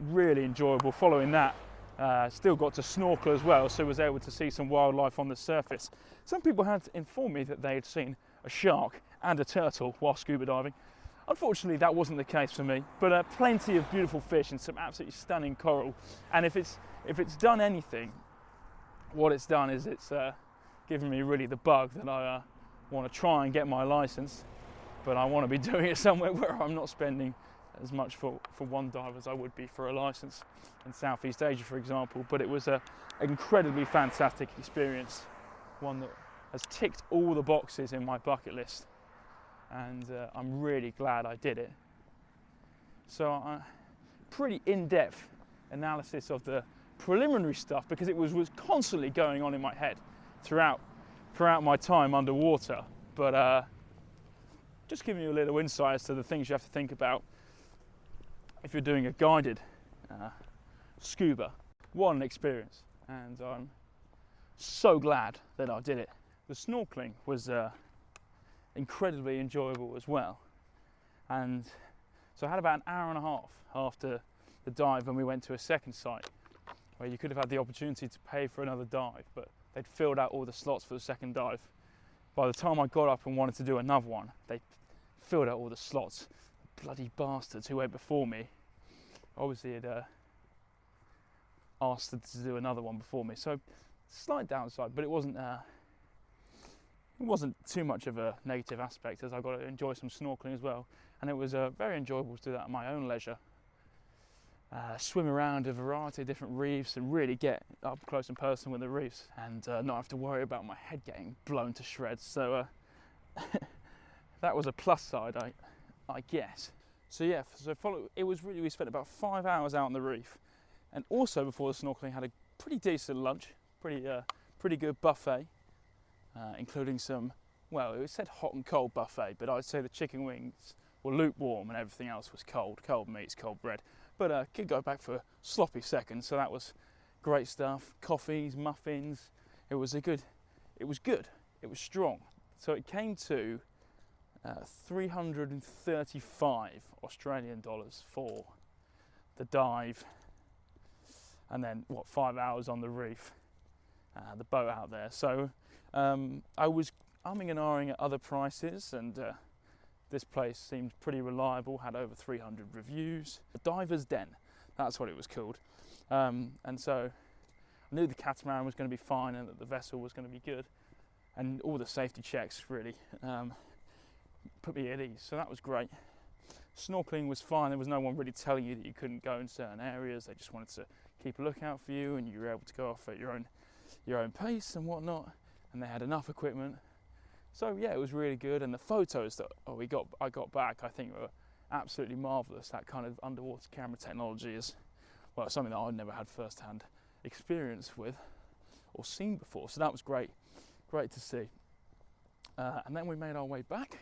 really enjoyable. Following that, still got to snorkel as well, so was able to see some wildlife on the surface. Some people had informed me that they had seen a shark and a turtle while scuba diving. Unfortunately, that wasn't the case for me, but plenty of beautiful fish and some absolutely stunning coral. And if it's done anything, what it's done is it's given me really the bug that I want to try and get my license, but I want to be doing it somewhere where I'm not spending as much for one dive as I would be for a license in Southeast Asia, for example. But it was an incredibly fantastic experience, one that has ticked all the boxes in my bucket list, and I'm really glad I did it. So pretty in-depth analysis of the preliminary stuff, because it was constantly going on in my head throughout my time underwater, but just giving you a little insight as to the things you have to think about if you're doing a guided scuba. What an experience, and I'm so glad that I did it. The snorkeling was incredibly enjoyable as well, and so I had about an hour and a half after the dive when we went to a second site where you could have had the opportunity to pay for another dive, but they'd filled out all the slots for the second dive. By the time I got up and wanted to do another one, they filled out all the slots. Bloody bastards who went before me obviously had asked to do another one before me. So slight downside, but it wasn't too much of a negative aspect, as I got to enjoy some snorkeling as well, and it was very enjoyable to do that at my own leisure. Swim around a variety of different reefs and really get up close and personal with the reefs, and not have to worry about my head getting blown to shreds. So that was a plus side, I guess. So yeah, we spent about 5 hours out on the reef, and also before the snorkeling had a pretty decent lunch, pretty good buffet, including some, well, it said hot and cold buffet, but I'd say the chicken wings were lukewarm and everything else was cold meats, cold bread. But could go back for sloppy seconds, so that was great stuff. Coffees, muffins. It was good. It was strong. So it came to 335 Australian dollars for the dive, and then 5 hours on the reef, the boat out there. So I was umming and ahhing at other prices, and this place seemed pretty reliable, had over 300 reviews. The Diver's Den, that's what it was called. And so I knew the catamaran was going to be fine and that the vessel was going to be good. And all the safety checks really put me at ease, so that was great. Snorkeling was fine. There was no one really telling you that you couldn't go in certain areas. They just wanted to keep a lookout for you, and you were able to go off at your own pace and whatnot. And they had enough equipment. So yeah, it was really good, and the photos that I got back, I think were absolutely marvellous. That kind of underwater camera technology is, well, something that I'd never had first-hand experience with or seen before. So that was great to see. And then we made our way back,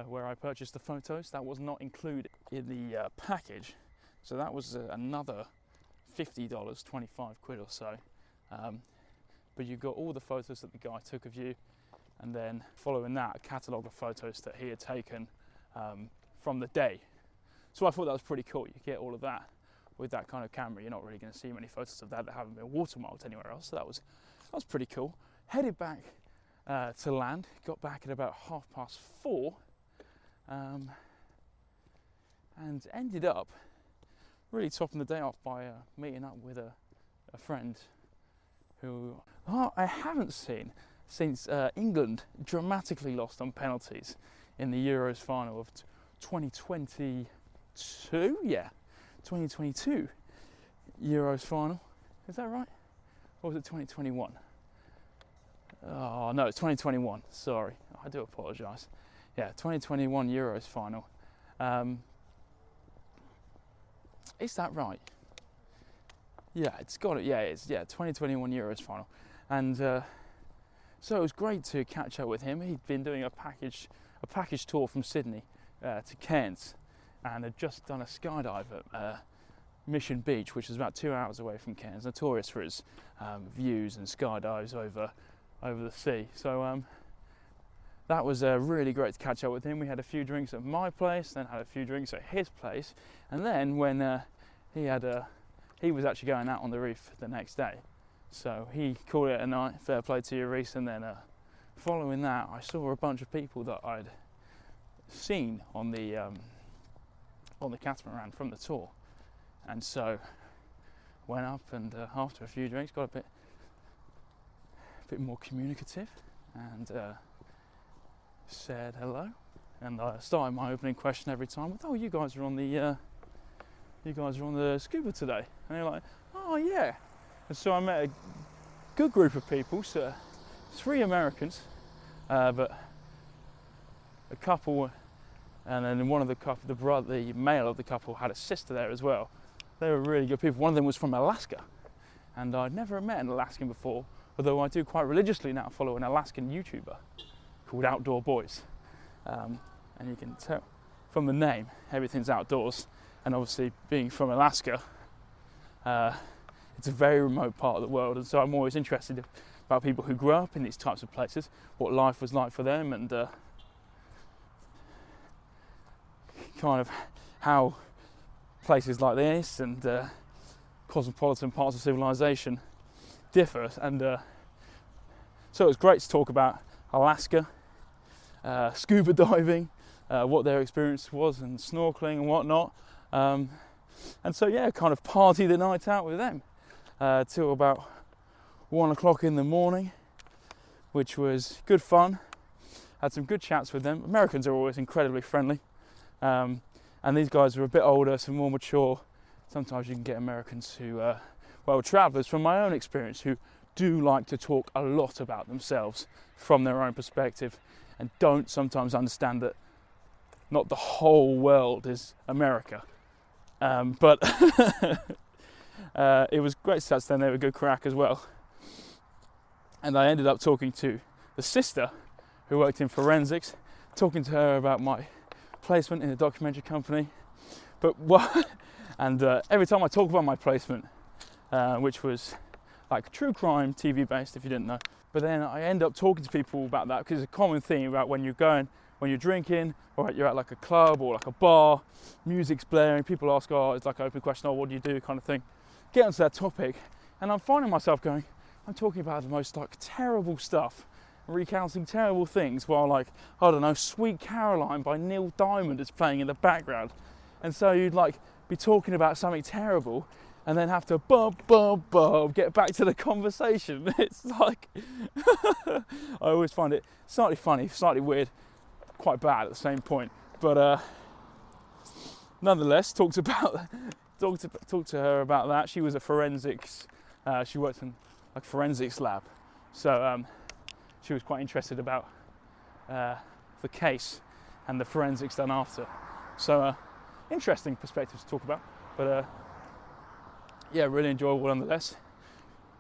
where I purchased the photos. That was not included in the package, so that was another $50, 25 quid or so. But you got all the photos that the guy took of you, and then following that, a catalogue of photos that he had taken from the day. So I thought that was pretty cool. You get all of that with that kind of camera. You're not really going to see many photos of that haven't been watermarked anywhere else. So that was pretty cool. Headed back to land. Got back at about 4:30, and ended up really topping the day off by meeting up with a friend who I haven't seen since England dramatically lost on penalties in the Euros final of 2022. Yeah, 2022 Euros final. Is that right? Or was it 2021? Oh no, it's 2021. Sorry, I do apologise. Yeah, 2021 Euros final. Is that right? Yeah, it's got it. Yeah, it's 2021 Euros final, and so it was great to catch up with him. He'd been doing a package tour from Sydney to Cairns, and had just done a skydive at Mission Beach, which is about 2 hours away from Cairns, notorious for its views and skydives over the sea. So that was really great to catch up with him. We had a few drinks at my place, then had a few drinks at his place, and then when he was actually going out on the reef the next day, so he called it a night. Fair play to you, Reese. And then following that, I saw a bunch of people that I'd seen on the catamaran from the tour, and so went up and after a few drinks got a bit more communicative and said hello. And I started my opening question every time with, "Oh, you guys are on the scuba today?" And they're like, "Oh yeah." And so I met a good group of people, so 3 Americans, but a couple, and then one of the couple, the male of the couple, had a sister there as well. They were really good people. One of them was from Alaska, and I'd never met an Alaskan before, although I do quite religiously now follow an Alaskan YouTuber called Outdoor Boys. And you can tell from the name, everything's outdoors. And obviously being from Alaska, it's a very remote part of the world. And so I'm always interested about people who grew up in these types of places, what life was like for them, and kind of how places like this and cosmopolitan parts of civilization differ. And so it was great to talk about Alaska, scuba diving, what their experience was, and snorkeling and whatnot. And so yeah, kind of party the night out with them till about 1 o'clock in the morning, which was good fun. Had some good chats with them. Americans are always incredibly friendly, and these guys are a bit older, so more mature. Sometimes you can get Americans who, travellers from my own experience, who do like to talk a lot about themselves from their own perspective, and don't sometimes understand that not the whole world is America. But it was great stats then. They were good crack as well. And I ended up talking to the sister who worked in forensics, talking to her about my placement in a documentary company. But every time I talk about my placement, which was like true crime, TV based, if you didn't know. But then I end up talking to people about that, because it's a common theme about when you're drinking, or you're at like a club or like a bar, music's blaring, people ask, it's like an open question, what do you do, kind of thing. Get onto that topic, and I'm finding myself going, I'm talking about the most like terrible stuff, recounting terrible things, while like, I don't know, Sweet Caroline by Neil Diamond is playing in the background. And so you'd like be talking about something terrible, and then have to get back to the conversation. It's like, I always find it slightly funny, slightly weird, quite bad at the same point. But nonetheless, talked to her about that. She was a forensics, she worked in like a forensics lab. So she was quite interested about the case and the forensics done after. So interesting perspectives to talk about. But yeah, really enjoyable nonetheless.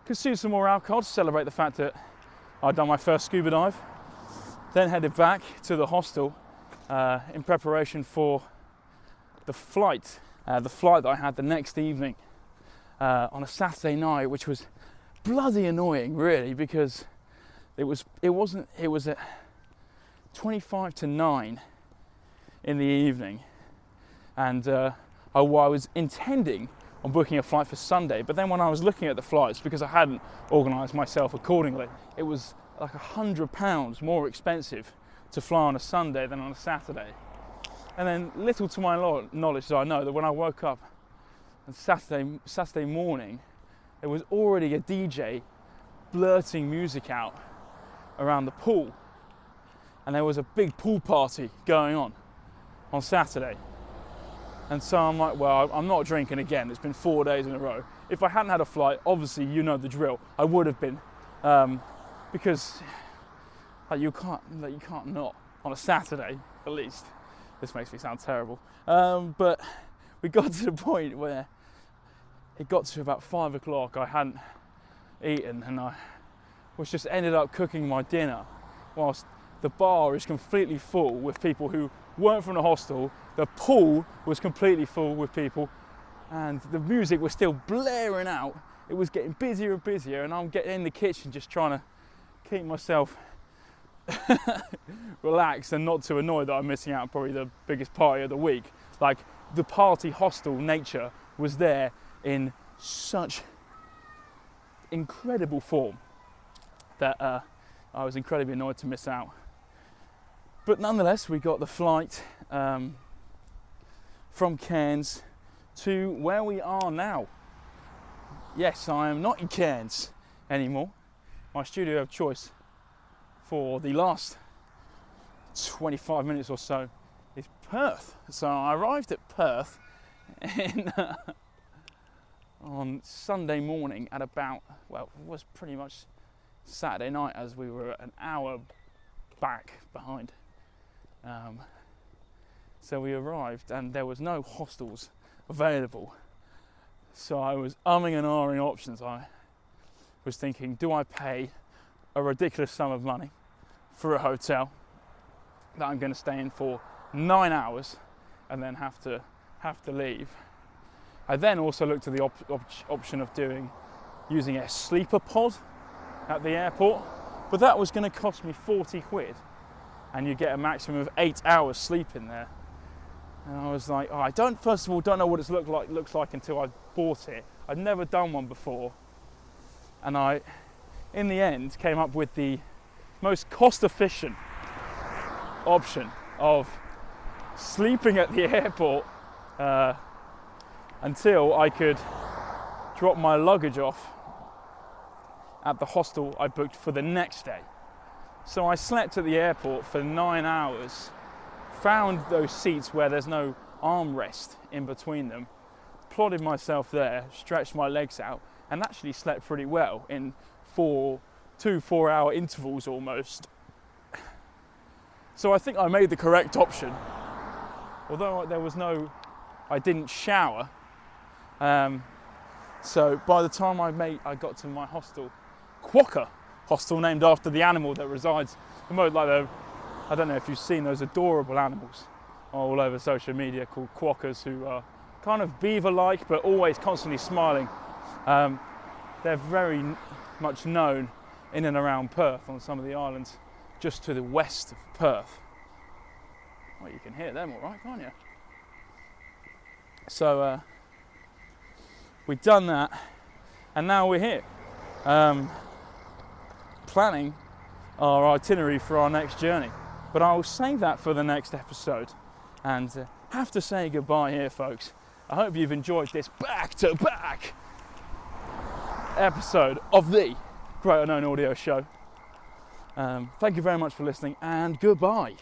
Consumed some more alcohol to celebrate the fact that I'd done my first scuba dive. Then headed back to the hostel in preparation for the flight that I had the next evening on a Saturday night, which was bloody annoying, really, because it was at 25 to 9 in the evening, and I was intending on booking a flight for Sunday, but then when I was looking at the flights, because I hadn't organised myself accordingly, it was like £100 more expensive to fly on a Sunday than on a Saturday. And then, little to my knowledge, I know that when I woke up on Saturday morning, there was already a DJ blurting music out around the pool, and there was a big pool party going on Saturday. And so I'm like, well, I'm not drinking again. It's been 4 days in a row. If I hadn't had a flight, obviously you know the drill, I would have been, because like, you can't not on a Saturday, at least. This makes me sound terrible. But we got to the point where it got to about 5 o'clock. I hadn't eaten, and I was just ended up cooking my dinner whilst the bar is completely full with people who weren't from the hostel. The pool was completely full with people, and the music was still blaring out. It was getting busier and busier, and I'm getting in the kitchen just trying to keep myself relaxed and not too annoyed that I'm missing out on probably the biggest party of the week. Like, the party hostel nature was there in such incredible form that I was incredibly annoyed to miss out. But nonetheless, we got the flight from Cairns to where we are now. Yes, I am not in Cairns anymore. My studio of choice for the last 25 minutes or so is Perth. So I arrived at Perth on Sunday morning at about, well, it was pretty much Saturday night, as we were an hour behind. So we arrived and there was no hostels available. So I was umming and ahhing options. I was thinking, do I pay a ridiculous sum of money for a hotel that I'm going to stay in for 9 hours and then have to leave? I then also looked at the option of using a sleeper pod at the airport, but that was going to cost me 40 quid and you get a maximum of 8 hours sleep in there. And I was like, I first of all don't know what it looks like until I bought it. I'd never done one before. And I, in the end, came up with the most cost-efficient option of sleeping at the airport until I could drop my luggage off at the hostel I booked for the next day. So I slept at the airport for 9 hours, found those seats where there's no armrest in between them, plodded myself there, stretched my legs out, and actually slept pretty well in 2 4-hour intervals almost. So I think I made the correct option. Although I didn't shower. So by the time I got to my hostel, Quokka hostel, named after the animal that resides, I don't know if you've seen those adorable animals all over social media called quokkas, who are kind of beaver-like but always constantly smiling. They're very much known in and around Perth, on some of the islands just to the west of Perth. Well, you can hear them all right, can't you? So we've done that, and now we're here, planning our itinerary for our next journey. But I'll save that for the next episode, and have to say goodbye here, folks. I hope you've enjoyed this back-to-back episode of the Great Unknown Audio Show. Thank you very much for listening, and goodbye.